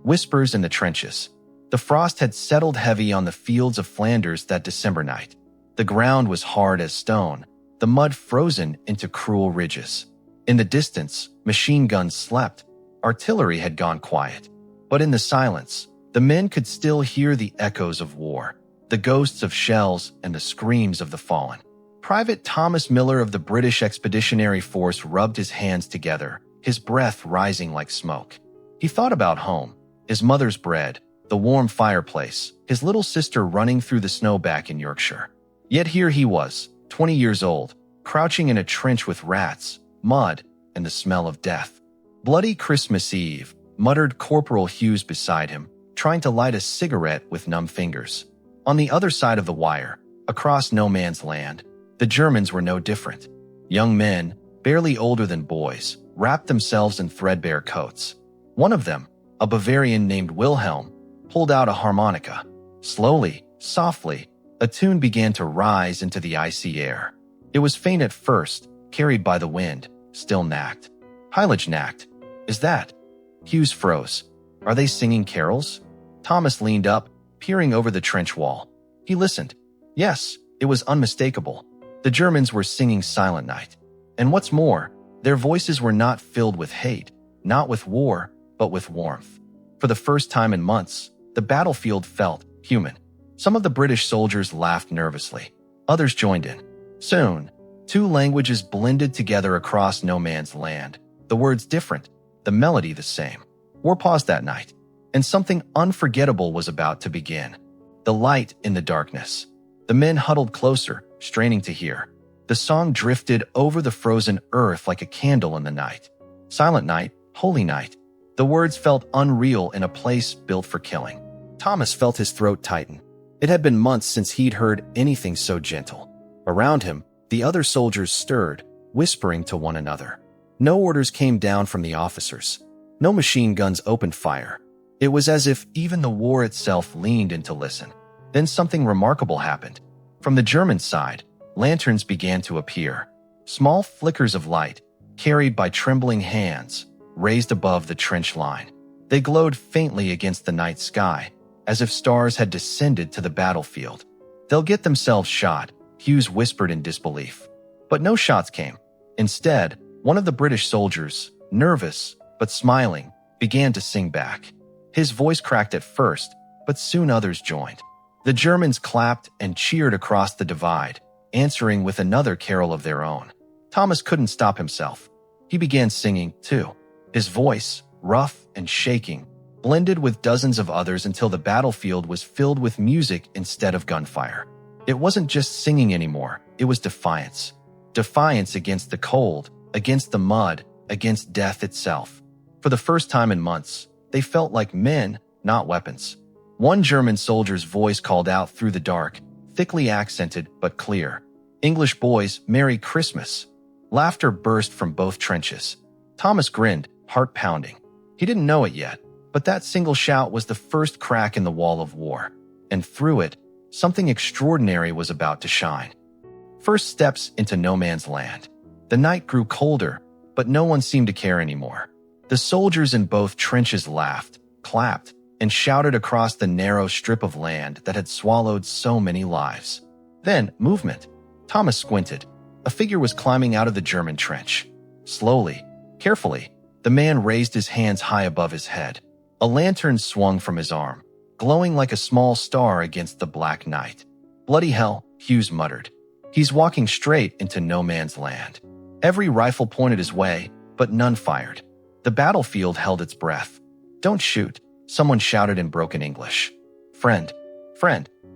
Whispers in the trenches. The frost had settled heavy on the fields of Flanders that December night. The ground was hard as stone, the mud frozen into cruel ridges. In the distance, machine guns slept. Artillery had gone quiet. But in the silence, the men could still hear the echoes of war, the ghosts of shells and the screams of the fallen. Private Thomas Miller of the British Expeditionary Force rubbed his hands together, his breath rising like smoke. He thought about home, his mother's bread, the warm fireplace, his little sister running through the snow back in Yorkshire. Yet here he was, 20 years old, crouching in a trench with rats, mud, and the smell of death. "Bloody Christmas Eve," muttered Corporal Hughes beside him, trying to light a cigarette with numb fingers. On the other side of the wire, across no man's land, the Germans were no different. Young men, barely older than boys, wrapped themselves in threadbare coats. One of them, a Bavarian named Wilhelm, pulled out a harmonica. Slowly, softly, a tune began to rise into the icy air. It was faint at first, carried by the wind, still knacked. Heilige Nacht. Is that? Hughes froze. Are they singing carols? Thomas leaned up, peering over the trench wall. He listened. Yes, it was unmistakable. The Germans were singing Silent Night. And what's more, their voices were not filled with hate, not with war, but with warmth. For the first time in months, the battlefield felt human. Some of the British soldiers laughed nervously. Others joined in. Soon, two languages blended together across no man's land. The words different, the melody the same. War paused that night, and something unforgettable was about to begin. The light in the darkness. The men huddled closer, straining to hear. The song drifted over the frozen earth like a candle in the night. Silent night, holy night. The words felt unreal in a place built for killing. Thomas felt his throat tighten. It had been months since he'd heard anything so gentle. Around him, the other soldiers stirred, whispering to one another. No orders came down from the officers. No machine guns opened fire. It was as if even the war itself leaned in to listen. Then something remarkable happened. From the German side, lanterns began to appear. Small flickers of light, carried by trembling hands, raised above the trench line. They glowed faintly against the night sky, as if stars had descended to the battlefield. They'll get themselves shot, Hughes whispered in disbelief. But no shots came. Instead, one of the British soldiers, nervous but smiling, began to sing back. His voice cracked at first, but soon others joined. The Germans clapped and cheered across the divide, answering with another carol of their own. Thomas couldn't stop himself. He began singing, too. His voice, rough and shaking, blended with dozens of others until the battlefield was filled with music instead of gunfire. It wasn't just singing anymore, it was defiance. Defiance against the cold, against the mud, against death itself. For the first time in months, they felt like men, not weapons. One German soldier's voice called out through the dark, thickly accented but clear. "English boys, Merry Christmas." Laughter burst from both trenches. Thomas grinned, heart pounding. He didn't know it yet, but that single shout was the first crack in the wall of war. And through it, something extraordinary was about to shine. First steps into no man's land. The night grew colder, but no one seemed to care anymore. The soldiers in both trenches laughed, clapped, and shouted across the narrow strip of land that had swallowed so many lives. Then, movement. Thomas squinted. A figure was climbing out of the German trench. Slowly, carefully, the man raised his hands high above his head. A lantern swung from his arm, glowing like a small star against the black night. "Bloody hell," Hughes muttered. "He's walking straight into no man's land." Every rifle pointed his way, but none fired. The battlefield held its breath. "Don't shoot," someone shouted in broken English. Friend.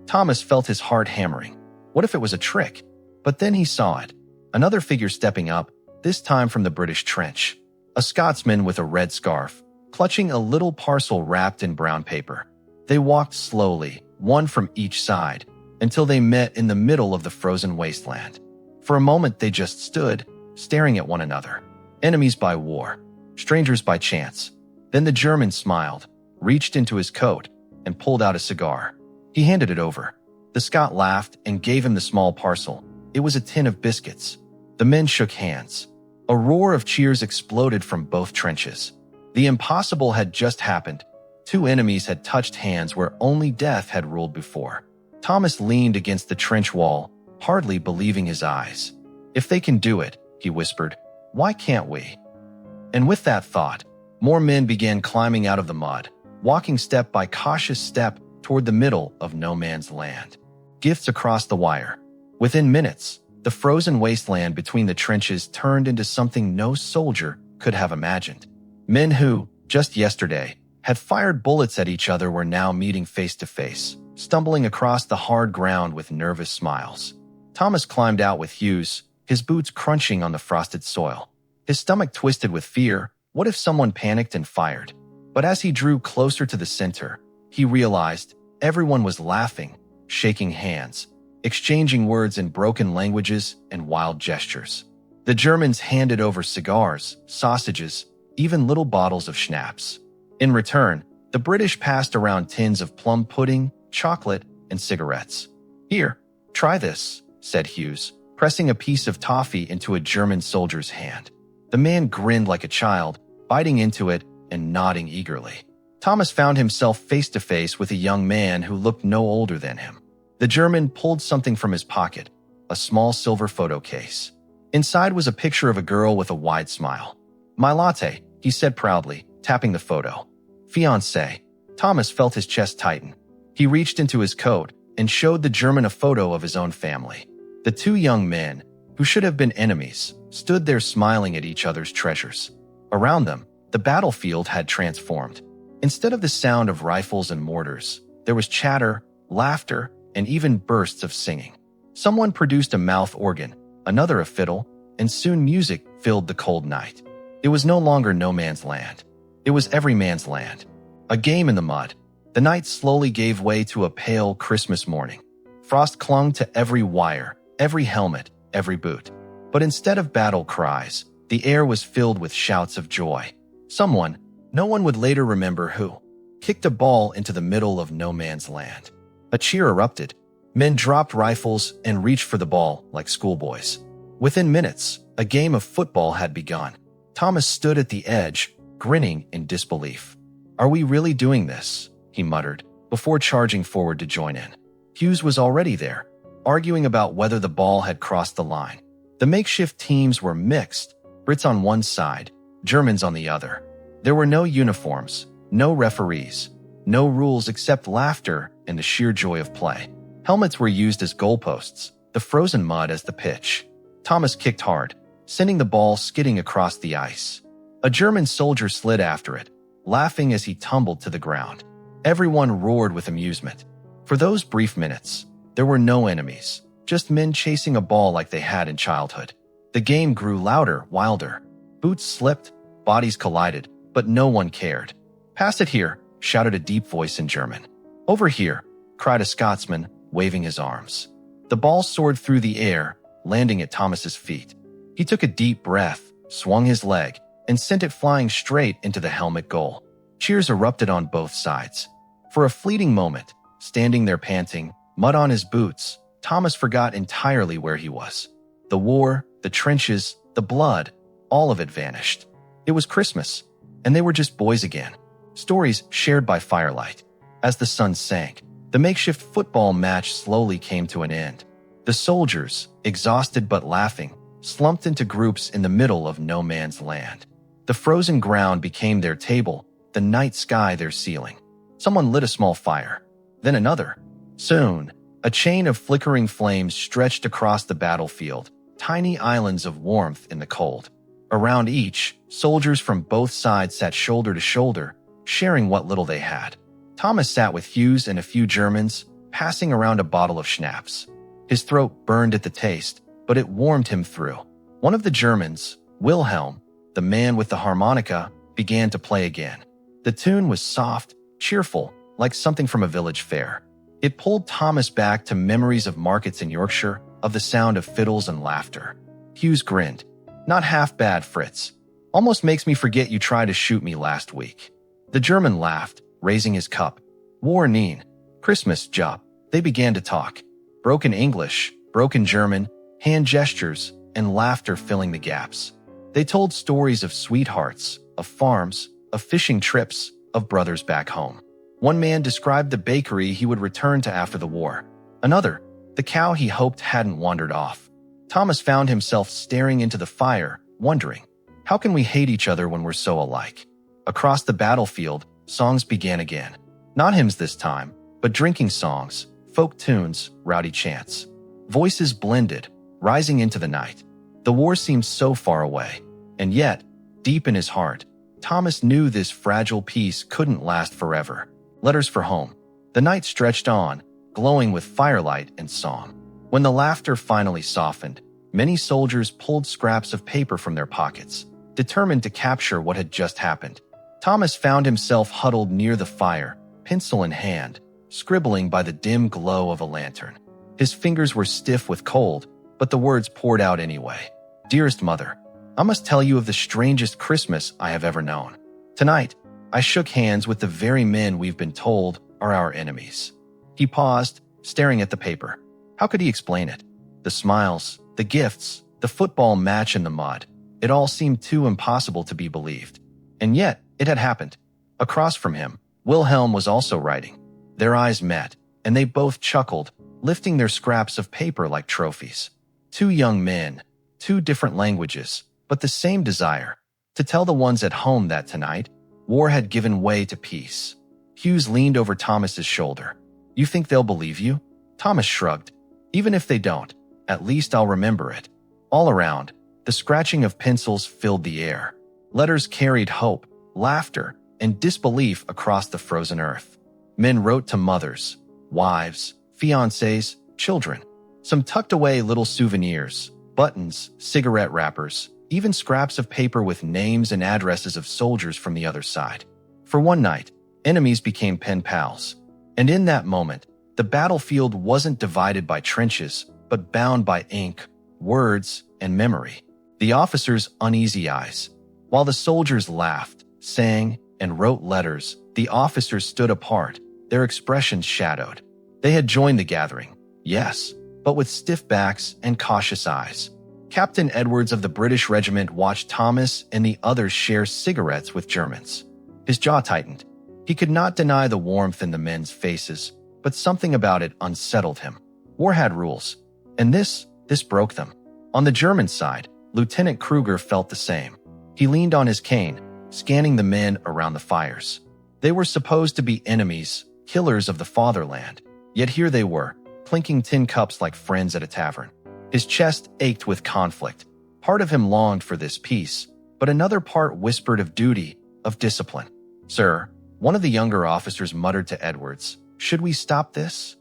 Thomas felt his heart hammering. What if it was a trick? But then he saw it. Another figure stepping up, this time from the British trench. A Scotsman with a red scarf, clutching a little parcel wrapped in brown paper. They walked slowly, one from each side, until they met in the middle of the frozen wasteland. For a moment they just stood, staring at one another. Enemies by war, strangers by chance. Then the German smiled, reached into his coat, and pulled out a cigar. He handed it over. The Scot laughed and gave him the small parcel. It was a tin of biscuits. The men shook hands. A roar of cheers exploded from both trenches. The impossible had just happened. Two enemies had touched hands where only death had ruled before. Thomas leaned against the trench wall, hardly believing his eyes. "If they can do it," he whispered, "why can't we?" And with that thought, more men began climbing out of the mud, walking step by cautious step toward the middle of no man's land. Gifts across the wire. Within minutes, the frozen wasteland between the trenches turned into something no soldier could have imagined. Men who, just yesterday, had fired bullets at each other were now meeting face to face, stumbling across the hard ground with nervous smiles. Thomas climbed out with Hughes, his boots crunching on the frosted soil. His stomach twisted with fear. What if someone panicked and fired? But as he drew closer to the center, he realized everyone was laughing, shaking hands, exchanging words in broken languages and wild gestures. The Germans handed over cigars, sausages, even little bottles of schnapps. In return, the British passed around tins of plum pudding, chocolate, and cigarettes. "Here, try this," said Hughes, pressing a piece of toffee into a German soldier's hand. The man grinned like a child, biting into it and nodding eagerly. Thomas found himself face to face with a young man who looked no older than him. The German pulled something from his pocket, a small silver photo case. Inside was a picture of a girl with a wide smile. "My latte," he said proudly, tapping the photo. "Fiancé." Thomas felt his chest tighten. He reached into his coat and showed the German a photo of his own family. The two young men, who should have been enemies, stood there smiling at each other's treasures. Around them, the battlefield had transformed. Instead of the sound of rifles and mortars, there was chatter, laughter, and even bursts of singing. Someone produced a mouth organ, another a fiddle, and soon music filled the cold night. It was no longer no man's land. It was every man's land. A game in the mud. The night slowly gave way to a pale Christmas morning. Frost clung to every wire, every helmet, every boot. But instead of battle cries, the air was filled with shouts of joy. Someone, no one would later remember who, kicked a ball into the middle of no man's land. A cheer erupted. Men dropped rifles and reached for the ball like schoolboys. Within minutes, a game of football had begun. Thomas stood at the edge, grinning in disbelief. "Are we really doing this?" he muttered, before charging forward to join in. Hughes was already there, arguing about whether the ball had crossed the line. The makeshift teams were mixed, Brits on one side, Germans on the other. There were no uniforms, no referees, no rules except laughter and the sheer joy of play. Helmets were used as goalposts, the frozen mud as the pitch. Thomas kicked hard, sending the ball skidding across the ice. A German soldier slid after it, laughing as he tumbled to the ground. Everyone roared with amusement. For those brief minutes, there were no enemies, just men chasing a ball like they had in childhood. The game grew louder, wilder. Boots slipped, bodies collided, but no one cared. "Pass it here," shouted a deep voice in German. "Over here," cried a Scotsman, waving his arms. The ball soared through the air, landing at Thomas's feet. He took a deep breath, swung his leg, and sent it flying straight into the helmet goal. Cheers erupted on both sides. For a fleeting moment, standing there panting, mud on his boots, Thomas forgot entirely where he was. The war, the trenches, the blood, all of it vanished. It was Christmas, and they were just boys again. Stories shared by firelight. As the sun sank, the makeshift football match slowly came to an end. The soldiers, exhausted but laughing, slumped into groups in the middle of no man's land. The frozen ground became their table, the night sky their ceiling. Someone lit a small fire, then another. Soon, a chain of flickering flames stretched across the battlefield, tiny islands of warmth in the cold. Around each, soldiers from both sides sat shoulder to shoulder, sharing what little they had. Thomas sat with Hughes and a few Germans, passing around a bottle of schnapps. His throat burned at the taste, but it warmed him through. One of the Germans, Wilhelm, the man with the harmonica, began to play again. The tune was soft, cheerful, like something from a village fair. It pulled Thomas back to memories of markets in Yorkshire, of the sound of fiddles and laughter. Hughes grinned. "Not half bad, Fritz. Almost makes me forget you tried to shoot me last week." The German laughed, raising his cup. "War neen. Christmas job." They began to talk. Broken English, broken German, hand gestures, and laughter filling the gaps. They told stories of sweethearts, of farms, of fishing trips, of brothers back home. One man described the bakery he would return to after the war. Another, the cow he hoped hadn't wandered off. Thomas found himself staring into the fire, wondering, how can we hate each other when we're so alike? Across the battlefield, songs began again. Not hymns this time, but drinking songs, folk tunes, rowdy chants. Voices blended, rising into the night. The war seemed so far away, and yet, deep in his heart, Thomas knew this fragile peace couldn't last forever. Letters for home. The night stretched on, glowing with firelight and song. When the laughter finally softened, many soldiers pulled scraps of paper from their pockets, determined to capture what had just happened. Thomas found himself huddled near the fire, pencil in hand, scribbling by the dim glow of a lantern. His fingers were stiff with cold, but the words poured out anyway. Dearest mother, I must tell you of the strangest Christmas I have ever known. Tonight, I shook hands with the very men we've been told are our enemies. He paused, staring at the paper. How could he explain it? The smiles, the gifts, the football match in the mud. It all seemed too impossible to be believed. And yet, it had happened. Across from him, Wilhelm was also writing. Their eyes met, and they both chuckled, lifting their scraps of paper like trophies. Two young men, two different languages, but the same desire, to tell the ones at home that tonight, war had given way to peace. Hughes leaned over Thomas's shoulder. You think they'll believe you? Thomas shrugged. Even if they don't, at least I'll remember it. All around, the scratching of pencils filled the air. Letters carried hope, laughter, and disbelief across the frozen earth. Men wrote to mothers, wives, fiancés, children. Some tucked away little souvenirs, buttons, cigarette wrappers, even scraps of paper with names and addresses of soldiers from the other side. For one night, enemies became pen pals. And in that moment, the battlefield wasn't divided by trenches, but bound by ink, words, and memory. The officers' uneasy eyes. While the soldiers laughed, sang, and wrote letters, the officers stood apart, their expressions shadowed. They had joined the gathering, yes, but with stiff backs and cautious eyes. Captain Edwards of the British regiment watched Thomas and the others share cigarettes with Germans. His jaw tightened. He could not deny the warmth in the men's faces, but something about it unsettled him. War had rules, and this broke them. On the German side, Lieutenant Kruger felt the same. He leaned on his cane, scanning the men around the fires. They were supposed to be enemies, killers of the fatherland. Yet here they were, clinking tin cups like friends at a tavern. His chest ached with conflict. Part of him longed for this peace, but another part whispered of duty, of discipline. Sir, one of the younger officers muttered to Edwards, should we stop this?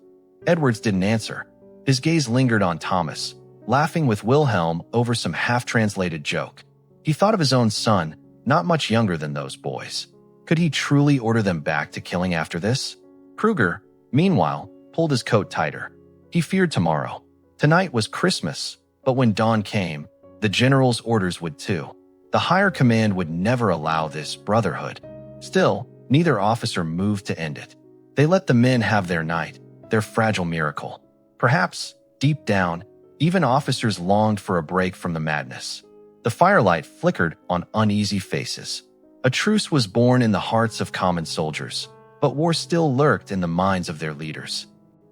Edwards didn't answer. His gaze lingered on Thomas, laughing with Wilhelm over some half-translated joke. He thought of his own son, not much younger than those boys. Could he truly order them back to killing after this? Kruger, meanwhile, pulled his coat tighter. He feared tomorrow. Tonight was Christmas, but when dawn came, the general's orders would too. The higher command would never allow this brotherhood. Still, neither officer moved to end it. They let the men have their night, their fragile miracle. Perhaps, deep down, even officers longed for a break from the madness. The firelight flickered on uneasy faces. A truce was born in the hearts of common soldiers, but war still lurked in the minds of their leaders.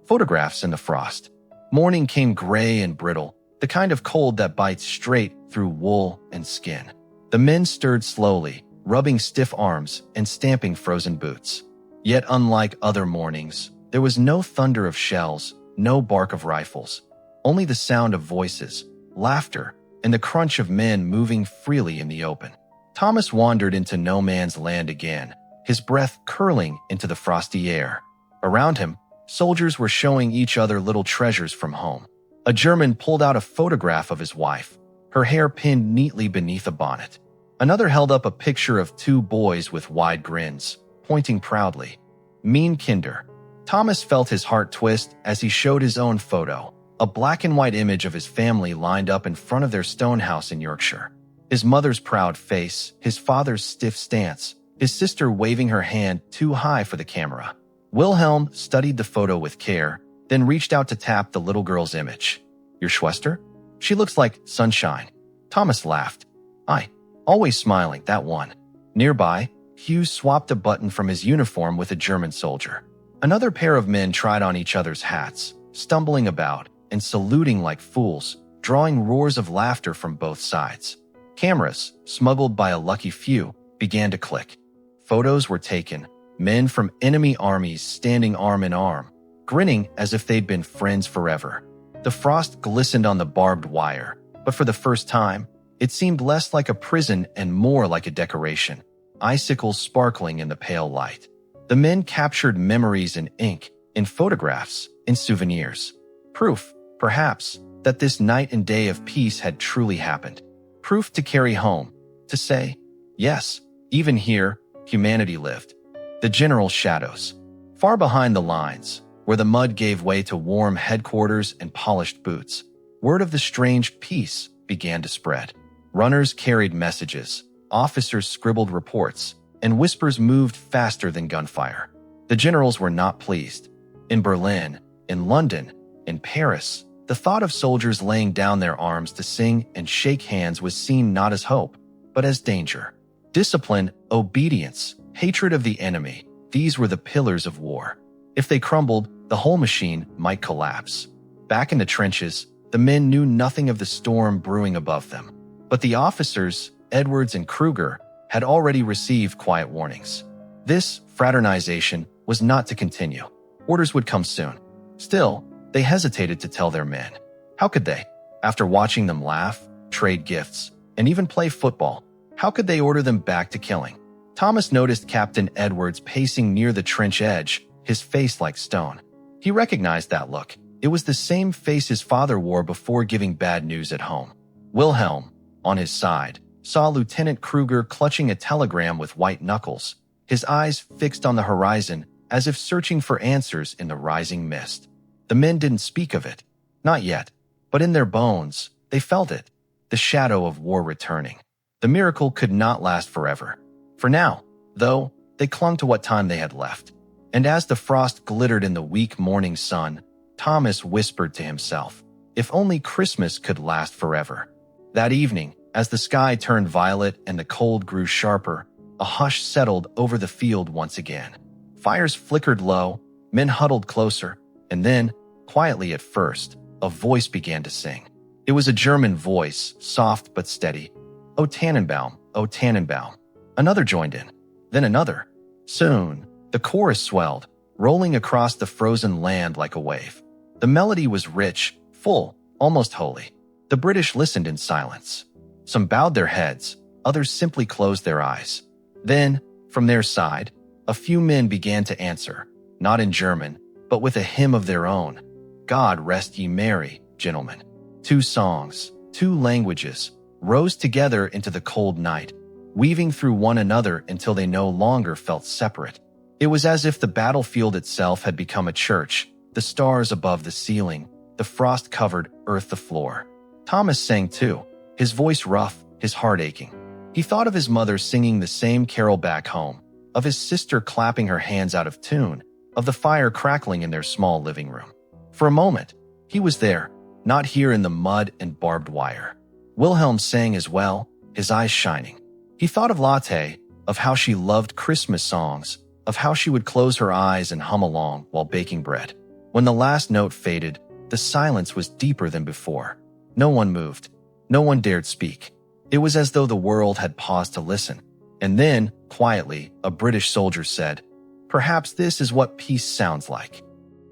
Photographs in the frost. Morning came gray and brittle, the kind of cold that bites straight through wool and skin. The men stirred slowly, rubbing stiff arms and stamping frozen boots. Yet unlike other mornings, there was no thunder of shells, no bark of rifles, only the sound of voices, laughter, and the crunch of men moving freely in the open. Thomas wandered into no man's land again, his breath curling into the frosty air. Around him, soldiers were showing each other little treasures from home. A German pulled out a photograph of his wife, her hair pinned neatly beneath a bonnet. Another held up a picture of two boys with wide grins, pointing proudly. Mean Kinder. Thomas felt his heart twist as he showed his own photo, a black and white image of his family lined up in front of their stone house in Yorkshire. His mother's proud face, his father's stiff stance, his sister waving her hand too high for the camera. Wilhelm studied the photo with care, then reached out to tap the little girl's image. Your Schwester? She looks like sunshine. Thomas laughed. Aye, always smiling, that one. Nearby, Hughes swapped a button from his uniform with a German soldier. Another pair of men tried on each other's hats, stumbling about and saluting like fools, drawing roars of laughter from both sides. Cameras, smuggled by a lucky few, began to click. Photos were taken, men from enemy armies standing arm in arm, grinning as if they'd been friends forever. The frost glistened on the barbed wire, but for the first time, it seemed less like a prison and more like a decoration, icicles sparkling in the pale light. The men captured memories in ink, in photographs, in souvenirs. Proof, perhaps, that this night and day of peace had truly happened. Proof to carry home, to say, yes, even here, humanity lived. The general's shadows. Far behind the lines, where the mud gave way to warm headquarters and polished boots, word of the strange peace began to spread. Runners carried messages, officers scribbled reports, and whispers moved faster than gunfire. The generals were not pleased. In Berlin, in London, in Paris, the thought of soldiers laying down their arms to sing and shake hands was seen not as hope, but as danger. Discipline, obedience, hatred of the enemy, these were the pillars of war. If they crumbled, the whole machine might collapse. Back in the trenches, the men knew nothing of the storm brewing above them. But the officers, Edwards and Kruger, had already received quiet warnings. This fraternization was not to continue. Orders would come soon. Still, they hesitated to tell their men. How could they? After watching them laugh, trade gifts, and even play football, how could they order them back to killing? Thomas noticed Captain Edwards pacing near the trench edge, his face like stone. He recognized that look. It was the same face his father wore before giving bad news at home. Wilhelm, on his side, saw Lieutenant Kruger clutching a telegram with white knuckles, his eyes fixed on the horizon as if searching for answers in the rising mist. The men didn't speak of it. Not yet. But in their bones, they felt it. The shadow of war returning. The miracle could not last forever. For now, though, they clung to what time they had left. And as the frost glittered in the weak morning sun, Thomas whispered to himself, if only Christmas could last forever. That evening, as the sky turned violet and the cold grew sharper, a hush settled over the field once again. Fires flickered low, men huddled closer, and then, quietly at first, a voice began to sing. It was a German voice, soft but steady. "O Tannenbaum, O Tannenbaum." Another joined in, then another. Soon, the chorus swelled, rolling across the frozen land like a wave. The melody was rich, full, almost holy. The British listened in silence. Some bowed their heads, others simply closed their eyes. Then, from their side, a few men began to answer, not in German, but with a hymn of their own. God rest ye merry, gentlemen. Two songs, two languages, rose together into the cold night, weaving through one another until they no longer felt separate. It was as if the battlefield itself had become a church, the stars above the ceiling, the frost-covered earth the floor. Thomas sang too, his voice rough, his heart aching. He thought of his mother singing the same carol back home, of his sister clapping her hands out of tune, of the fire crackling in their small living room. For a moment, he was there, not here in the mud and barbed wire. Wilhelm sang as well, his eyes shining. He thought of Lotte, of how she loved Christmas songs, of how she would close her eyes and hum along while baking bread. When the last note faded, the silence was deeper than before. No one moved. No one dared speak. It was as though the world had paused to listen. And then, quietly, a British soldier said, "Perhaps this is what peace sounds like."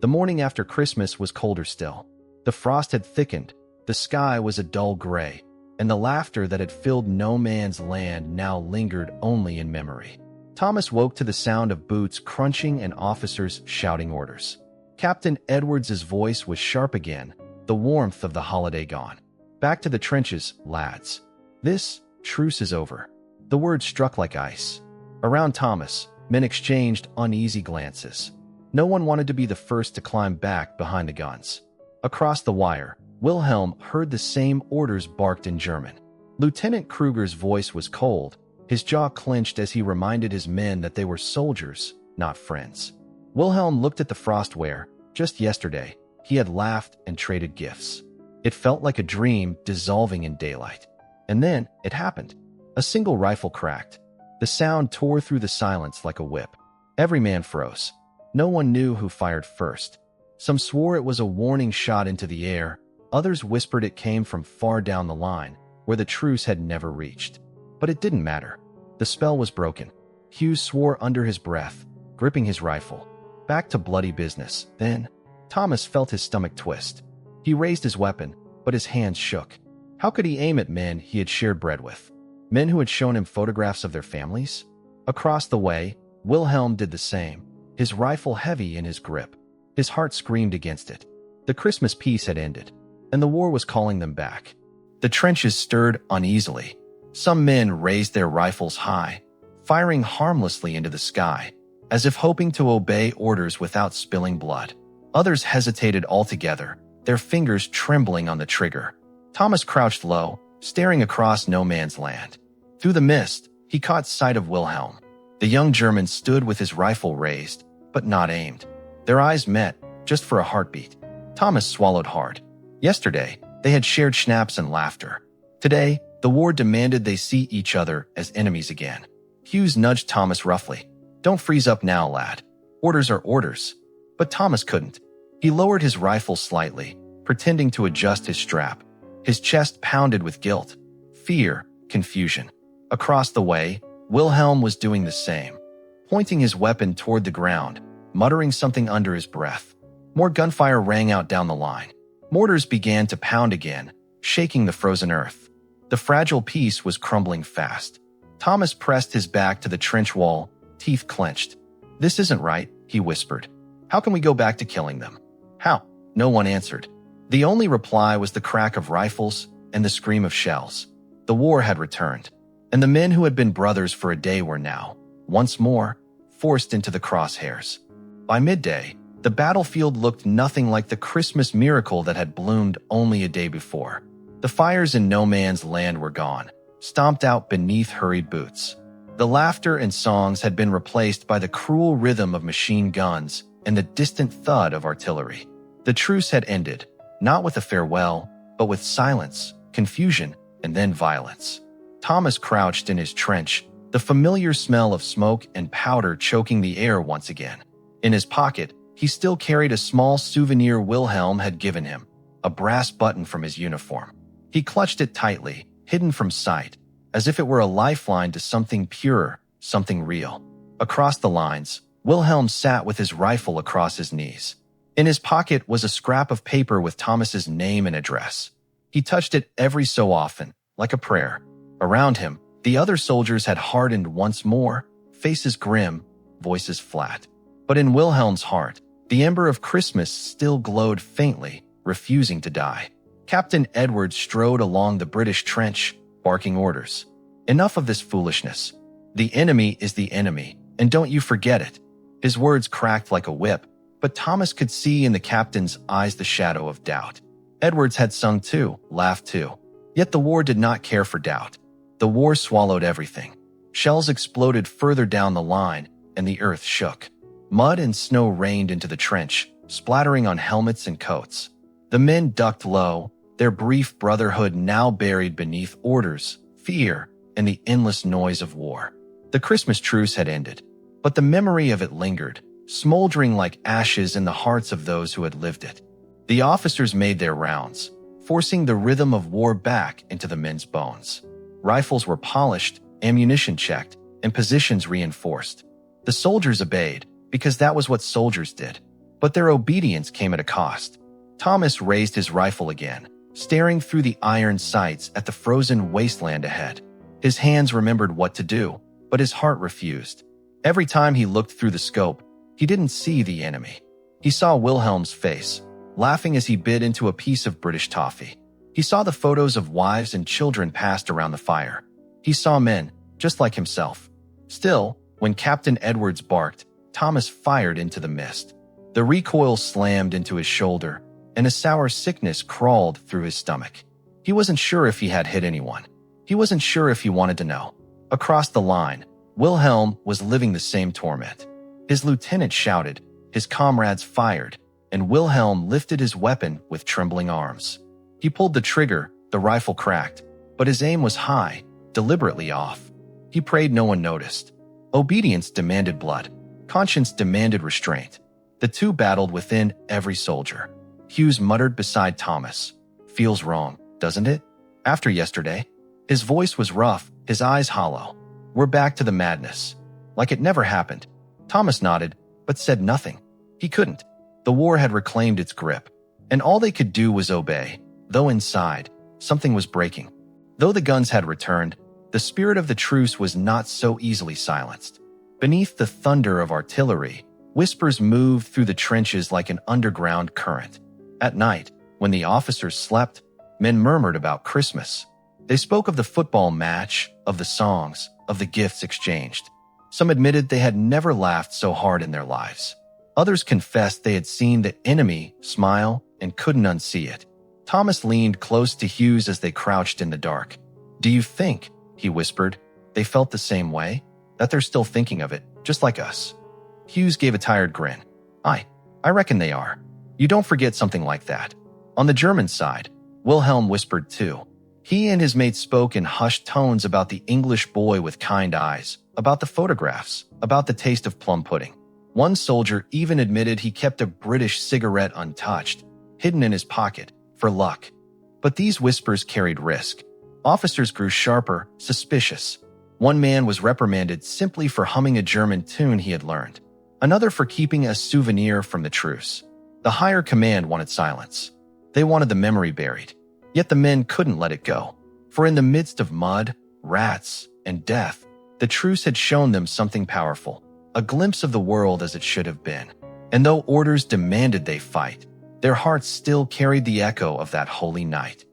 The morning after Christmas was colder still. The frost had thickened, the sky was a dull gray, and the laughter that had filled no man's land now lingered only in memory. Thomas woke to the sound of boots crunching and officers shouting orders. Captain Edwards's voice was sharp again, the warmth of the holiday gone. "Back to the trenches, lads. This truce is over." The words struck like ice. Around Thomas, men exchanged uneasy glances. No one wanted to be the first to climb back behind the guns. Across the wire, Wilhelm heard the same orders barked in German. Lieutenant Kruger's voice was cold, his jaw clenched as he reminded his men that they were soldiers, not friends. Wilhelm looked at the frost where, just yesterday, he had laughed and traded gifts. It felt like a dream dissolving in daylight. And then it happened. A single rifle cracked. The sound tore through the silence like a whip. Every man froze. No one knew who fired first. Some swore it was a warning shot into the air. Others whispered it came from far down the line, where the truce had never reached. But it didn't matter. The spell was broken. Hughes swore under his breath, gripping his rifle. Back to bloody business. Then, Thomas felt his stomach twist. He raised his weapon, but his hands shook. How could he aim at men he had shared bread with? Men who had shown him photographs of their families? Across the way, Wilhelm did the same, his rifle heavy in his grip. His heart screamed against it. The Christmas peace had ended, and the war was calling them back. The trenches stirred uneasily. Some men raised their rifles high, firing harmlessly into the sky, as if hoping to obey orders without spilling blood. Others hesitated altogether, their fingers trembling on the trigger. Thomas crouched low, staring across no man's land. Through the mist, he caught sight of Wilhelm. The young German stood with his rifle raised, but not aimed. Their eyes met, just for a heartbeat. Thomas swallowed hard. Yesterday, they had shared schnapps and laughter. Today, the war demanded they see each other as enemies again. Hughes nudged Thomas roughly. "Don't freeze up now, lad. Orders are orders." But Thomas couldn't. He lowered his rifle slightly, pretending to adjust his strap. His chest pounded with guilt, fear, confusion. Across the way, Wilhelm was doing the same, pointing his weapon toward the ground, muttering something under his breath. More gunfire rang out down the line. Mortars began to pound again, shaking the frozen earth. The fragile peace was crumbling fast. Thomas pressed his back to the trench wall, teeth clenched. "This isn't right," he whispered. "How can we go back to killing them?" "How?" No one answered. The only reply was the crack of rifles and the scream of shells. The war had returned, and the men who had been brothers for a day were now, once more, forced into the crosshairs. By midday, the battlefield looked nothing like the Christmas miracle that had bloomed only a day before. The fires in no man's land were gone, stomped out beneath hurried boots. The laughter and songs had been replaced by the cruel rhythm of machine guns and the distant thud of artillery. The truce had ended, not with a farewell, but with silence, confusion, and then violence. Thomas crouched in his trench, the familiar smell of smoke and powder choking the air once again. In his pocket, he still carried a small souvenir Wilhelm had given him, a brass button from his uniform. He clutched it tightly, hidden from sight, as if it were a lifeline to something pure, something real. Across the lines, Wilhelm sat with his rifle across his knees. In his pocket was a scrap of paper with Thomas's name and address. He touched it every so often, like a prayer. Around him, the other soldiers had hardened once more, faces grim, voices flat. But in Wilhelm's heart, the ember of Christmas still glowed faintly, refusing to die. Captain Edwards strode along the British trench, barking orders. "Enough of this foolishness. The enemy is the enemy, and don't you forget it." His words cracked like a whip, but Thomas could see in the captain's eyes the shadow of doubt. Edwards had sung too, laughed too. Yet the war did not care for doubt. The war swallowed everything. Shells exploded further down the line, and the earth shook. Mud and snow rained into the trench, splattering on helmets and coats. The men ducked low, their brief brotherhood now buried beneath orders, fear, and the endless noise of war. The Christmas truce had ended, but the memory of it lingered, smoldering like ashes in the hearts of those who had lived it. The officers made their rounds, forcing the rhythm of war back into the men's bones. Rifles were polished, ammunition checked, and positions reinforced. The soldiers obeyed, because that was what soldiers did. But their obedience came at a cost. Thomas raised his rifle again, staring through the iron sights at the frozen wasteland ahead. His hands remembered what to do, but his heart refused. Every time he looked through the scope, he didn't see the enemy. He saw Wilhelm's face, laughing as he bit into a piece of British toffee. He saw the photos of wives and children passed around the fire. He saw men, just like himself. Still, when Captain Edwards barked, Thomas fired into the mist. The recoil slammed into his shoulder, and a sour sickness crawled through his stomach. He wasn't sure if he had hit anyone. He wasn't sure if he wanted to know. Across the line, Wilhelm was living the same torment. His lieutenant shouted, his comrades fired, and Wilhelm lifted his weapon with trembling arms. He pulled the trigger, the rifle cracked, but his aim was high, deliberately off. He prayed no one noticed. Obedience demanded blood. Conscience demanded restraint. The two battled within every soldier. Hughes muttered beside Thomas. "Feels wrong, doesn't it? After yesterday?" His voice was rough, his eyes hollow. "We're back to the madness. Like it never happened." Thomas nodded, but said nothing. He couldn't. The war had reclaimed its grip, and all they could do was obey, though inside, something was breaking. Though the guns had returned, the spirit of the truce was not so easily silenced. Beneath the thunder of artillery, whispers moved through the trenches like an underground current. At night, when the officers slept, men murmured about Christmas. They spoke of the football match, of the songs, of the gifts exchanged. Some admitted they had never laughed so hard in their lives. Others confessed they had seen the enemy smile and couldn't unsee it. Thomas leaned close to Hughes as they crouched in the dark. "Do you think," he whispered, "they felt the same way? That they're still thinking of it, just like us?" Hughes gave a tired grin. I reckon they are. You don't forget something like that." On the German side, Wilhelm whispered too. He and his mate spoke in hushed tones about the English boy with kind eyes, about the photographs, about the taste of plum pudding. One soldier even admitted he kept a British cigarette untouched, hidden in his pocket, for luck. But these whispers carried risk. Officers grew sharper, suspicious. One man was reprimanded simply for humming a German tune he had learned. Another for keeping a souvenir from the truce. The higher command wanted silence. They wanted the memory buried. Yet the men couldn't let it go. For in the midst of mud, rats, and death, the truce had shown them something powerful, a glimpse of the world as it should have been. And though orders demanded they fight, their hearts still carried the echo of that holy night.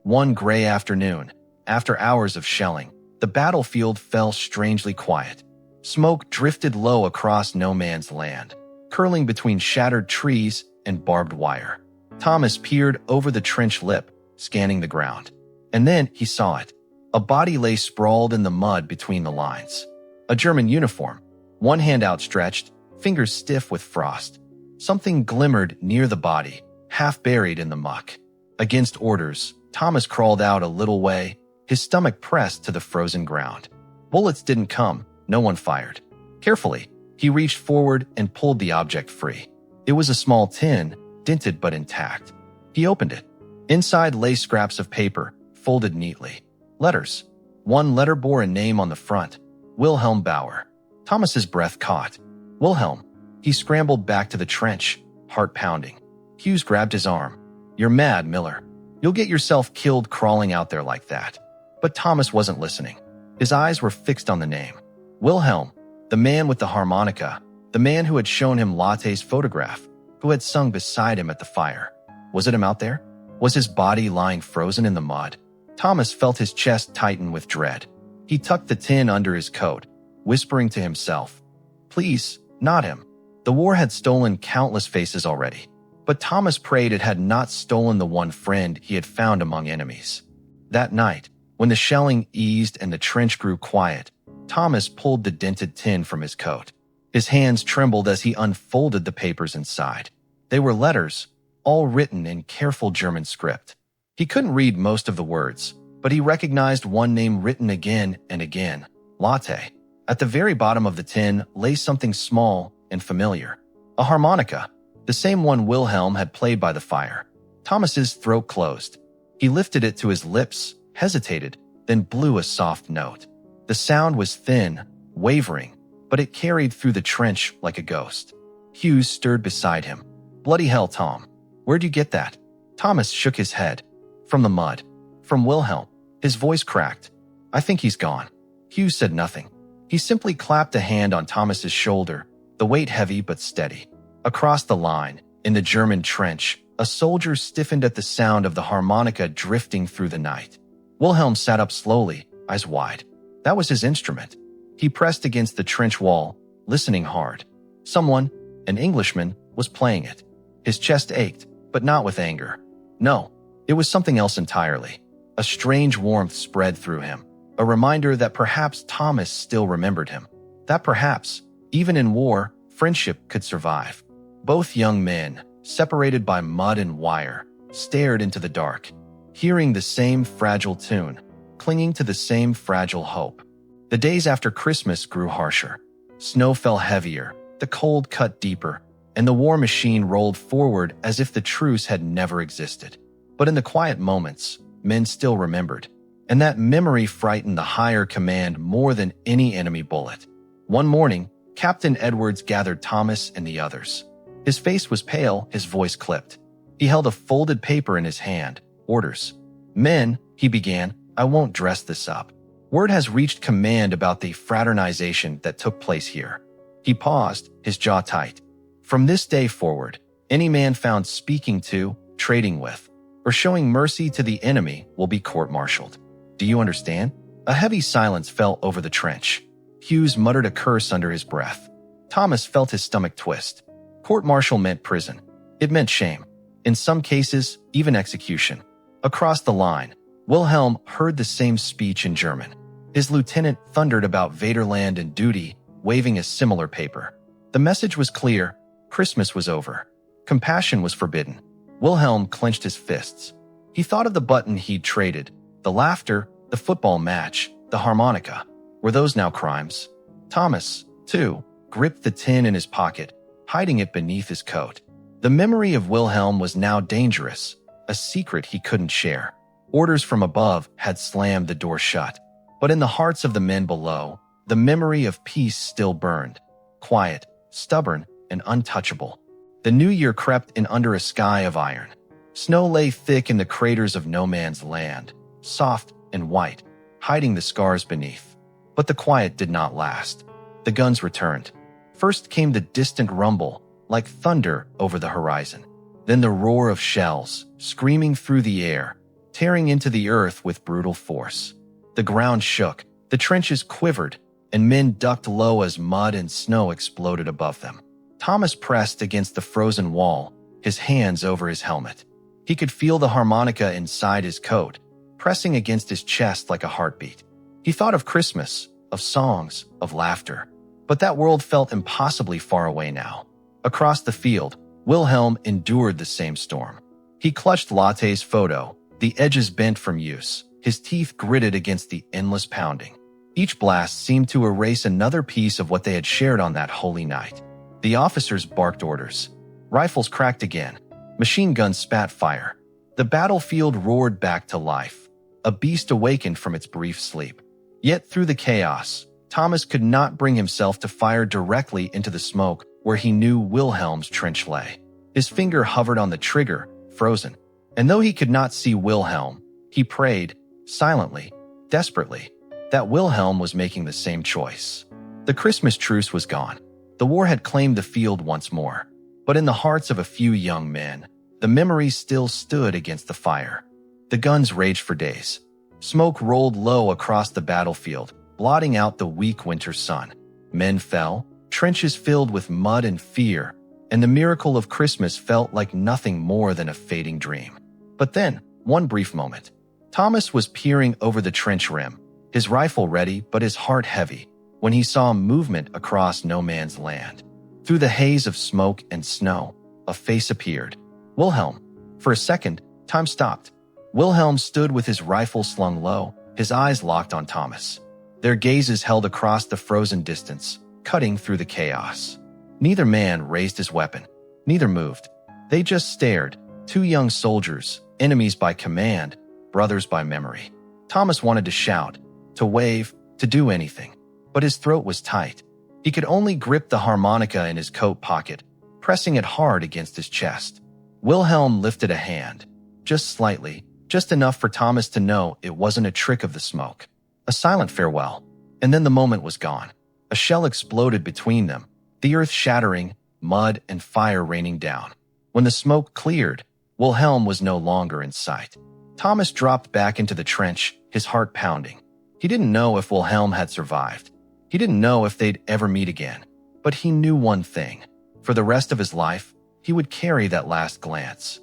One gray afternoon, after hours of shelling, the battlefield fell strangely quiet. Smoke drifted low across no man's land, curling between shattered trees and barbed wire. Thomas peered over the trench lip, scanning the ground. And then he saw it. A body lay sprawled in the mud between the lines. A German uniform, one hand outstretched, fingers stiff with frost. Something glimmered near the body, half buried in the muck. Against orders, Thomas crawled out a little way, his stomach pressed to the frozen ground. Bullets didn't come, no one fired. Carefully, he reached forward and pulled the object free. It was a small tin, dented but intact. He opened it. Inside lay scraps of paper, folded neatly. Letters. One letter bore a name on the front, Wilhelm Bauer. Thomas's breath caught. Wilhelm. He scrambled back to the trench, heart pounding. Hughes grabbed his arm. "You're mad, Miller. You'll get yourself killed crawling out there like that." But Thomas wasn't listening. His eyes were fixed on the name. Wilhelm, the man with the harmonica, the man who had shown him Latte's photograph, who had sung beside him at the fire. Was it him out there? Was his body lying frozen in the mud? Thomas felt his chest tighten with dread. He tucked the tin under his coat, whispering to himself, "Please, not him." The war had stolen countless faces already, but Thomas prayed it had not stolen the one friend he had found among enemies. That night, when the shelling eased and the trench grew quiet, Thomas pulled the dented tin from his coat. His hands trembled as he unfolded the papers inside. They were letters, all written in careful German script. He couldn't read most of the words, but he recognized one name written again and again, Latte. At the very bottom of the tin lay something small and familiar. A harmonica, the same one Wilhelm had played by the fire. Thomas's throat closed. He lifted it to his lips, hesitated, then blew a soft note. The sound was thin, wavering, but it carried through the trench like a ghost. Hughes stirred beside him. "Bloody hell, Tom. Where'd you get that?" Thomas shook his head. "From the mud. From Wilhelm." His voice cracked. "I think he's gone." Hughes said nothing. He simply clapped a hand on Thomas's shoulder, the weight heavy but steady. Across the line, in the German trench, a soldier stiffened at the sound of the harmonica drifting through the night. Wilhelm sat up slowly, eyes wide. That was his instrument. He pressed against the trench wall, listening hard. Someone, an Englishman, was playing it. His chest ached, but not with anger. No, it was something else entirely. A strange warmth spread through him, a reminder that perhaps Thomas still remembered him. That perhaps, even in war, friendship could survive. Both young men, separated by mud and wire, stared into the dark, hearing the same fragile tune, clinging to the same fragile hope. The days after Christmas grew harsher. Snow fell heavier, the cold cut deeper, and the war machine rolled forward as if the truce had never existed. But in the quiet moments, men still remembered, and that memory frightened the higher command more than any enemy bullet. One morning, Captain Edwards gathered Thomas and the others. His face was pale, his voice clipped. He held a folded paper in his hand. Orders. Men, he began, I won't dress this up. Word has reached command about the fraternization that took place here. He paused, his jaw tight. From this day forward, any man found speaking to, trading with, or showing mercy to the enemy will be court-martialed. Do you understand? A heavy silence fell over the trench. Hughes muttered a curse under his breath. Thomas felt his stomach twist. Court-martial meant prison. It meant shame. In some cases, even execution. Across the line, Wilhelm heard the same speech in German. His lieutenant thundered about Vaterland and duty, waving a similar paper. The message was clear. Christmas was over. Compassion was forbidden. Wilhelm clenched his fists. He thought of the button he'd traded, the laughter, the football match, the harmonica. Were those now crimes? Thomas, too, gripped the tin in his pocket, hiding it beneath his coat. The memory of Wilhelm was now dangerous, a secret he couldn't share. Orders from above had slammed the door shut. But in the hearts of the men below, the memory of peace still burned. Quiet, stubborn, and untouchable. The new year crept in under a sky of iron. Snow lay thick in the craters of no man's land, soft and white, hiding the scars beneath. But the quiet did not last. The guns returned. First came the distant rumble, like thunder over the horizon. Then the roar of shells, screaming through the air, tearing into the earth with brutal force. The ground shook, the trenches quivered, and men ducked low as mud and snow exploded above them. Thomas pressed against the frozen wall, his hands over his helmet. He could feel the harmonica inside his coat, pressing against his chest like a heartbeat. He thought of Christmas, of songs, of laughter. But that world felt impossibly far away now. Across the field, Wilhelm endured the same storm. He clutched Lotte's photo, the edges bent from use, his teeth gritted against the endless pounding. Each blast seemed to erase another piece of what they had shared on that holy night. The officers barked orders. Rifles cracked again. Machine guns spat fire. The battlefield roared back to life. A beast awakened from its brief sleep. Yet through the chaos, Thomas could not bring himself to fire directly into the smoke where he knew Wilhelm's trench lay. His finger hovered on the trigger, frozen. And though he could not see Wilhelm, he prayed, silently, desperately, that Wilhelm was making the same choice. The Christmas truce was gone. The war had claimed the field once more. But in the hearts of a few young men, the memories still stood against the fire. The guns raged for days. Smoke rolled low across the battlefield, blotting out the weak winter sun. Men fell, trenches filled with mud and fear, and the miracle of Christmas felt like nothing more than a fading dream. But then, one brief moment. Thomas was peering over the trench rim, his rifle ready but his heart heavy, when he saw movement across no man's land. Through the haze of smoke and snow, a face appeared. Wilhelm. For a second, time stopped. Wilhelm stood with his rifle slung low, his eyes locked on Thomas. Their gazes held across the frozen distance, cutting through the chaos. Neither man raised his weapon. Neither moved. They just stared, two young soldiers, enemies by command, brothers by memory. Thomas wanted to shout, to wave, to do anything, but his throat was tight. He could only grip the harmonica in his coat pocket, pressing it hard against his chest. Wilhelm lifted a hand, just slightly, just enough for Thomas to know it wasn't a trick of the smoke. A silent farewell, and then the moment was gone. A shell exploded between them, the earth shattering, mud and fire raining down. When the smoke cleared, Wilhelm was no longer in sight. Thomas dropped back into the trench, his heart pounding. He didn't know if Wilhelm had survived. He didn't know if they'd ever meet again. But he knew one thing. For the rest of his life, he would carry that last glance.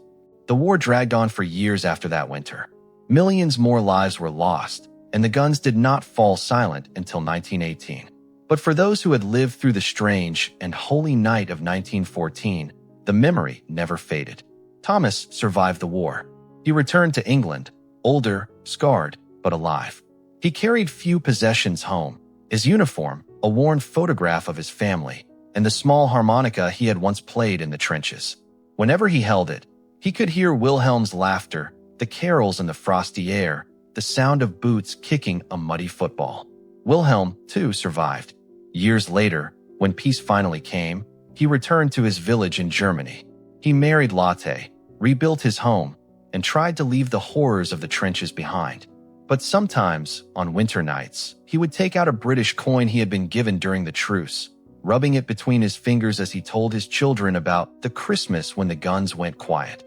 The war dragged on for years after that winter. Millions more lives were lost, and the guns did not fall silent until 1918. But for those who had lived through the strange and holy night of 1914, the memory never faded. Thomas survived the war. He returned to England, older, scarred, but alive. He carried few possessions home, his uniform, a worn photograph of his family, and the small harmonica he had once played in the trenches. Whenever he held it, he could hear Wilhelm's laughter, the carols in the frosty air, the sound of boots kicking a muddy football. Wilhelm, too, survived. Years later, when peace finally came, he returned to his village in Germany. He married Lotte, rebuilt his home, and tried to leave the horrors of the trenches behind. But sometimes, on winter nights, he would take out a British coin he had been given during the truce, rubbing it between his fingers as he told his children about the Christmas when the guns went quiet.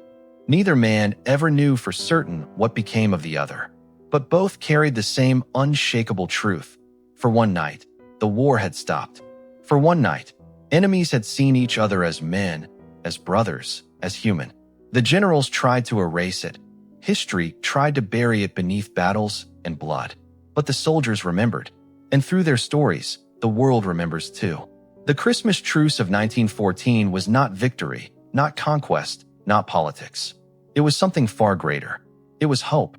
Neither man ever knew for certain what became of the other, but both carried the same unshakable truth. For one night, the war had stopped. For one night, enemies had seen each other as men, as brothers, as human. The generals tried to erase it. History tried to bury it beneath battles and blood. But the soldiers remembered, and through their stories, the world remembers too. The Christmas truce of 1914 was not victory, not conquest, not politics. It was something far greater. It was hope.